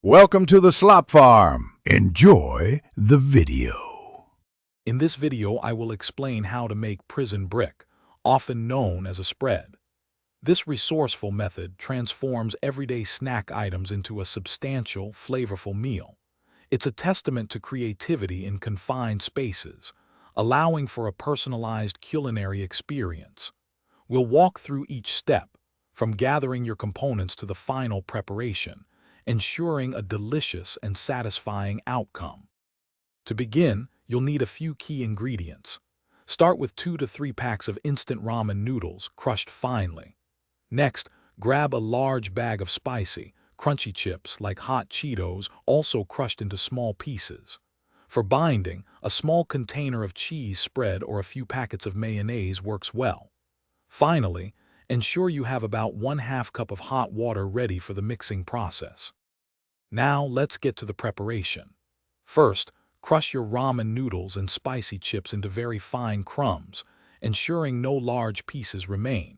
Welcome to the Slop Farm. Enjoy the video. In this video, I will explain how to make prison brick, often known as a spread. This resourceful method transforms everyday snack items into a substantial, flavorful meal. It's a testament to creativity in confined spaces, allowing for a personalized culinary experience. We'll walk through each step, from gathering your components to the final preparation, ensuring a delicious and satisfying outcome. To begin, you'll need a few key ingredients. Start with 2 to 3 packs of instant ramen noodles crushed finely. Next, grab a large bag of spicy, crunchy chips like hot Cheetos, also crushed into small pieces. For binding, a small container of cheese spread or a few packets of mayonnaise works well. Finally, ensure you have about 1/2 cup of hot water ready for the mixing process. Now let's get to the preparation. First, crush your ramen noodles and spicy chips into very fine crumbs, ensuring no large pieces remain.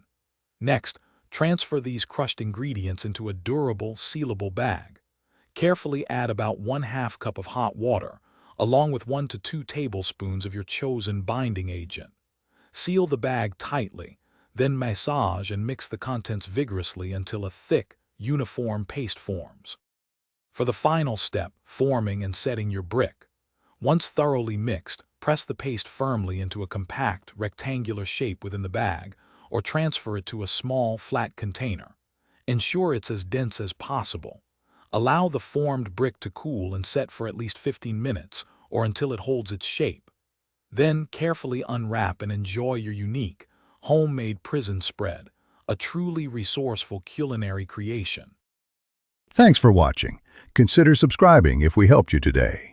Next, transfer these crushed ingredients into a durable, sealable bag. Carefully add about 1/2 cup of hot water, along with 1 to 2 tablespoons of your chosen binding agent. Seal the bag tightly, then massage and mix the contents vigorously until a thick, uniform paste forms. For the final step, forming and setting your brick. Once thoroughly mixed, press the paste firmly into a compact, rectangular shape within the bag, or transfer it to a small, flat container. Ensure it's as dense as possible. Allow the formed brick to cool and set for at least 15 minutes, or until it holds its shape. Then carefully unwrap and enjoy your unique, homemade prison spread, a truly resourceful culinary creation. Thanks for watching. Consider subscribing if we helped you today.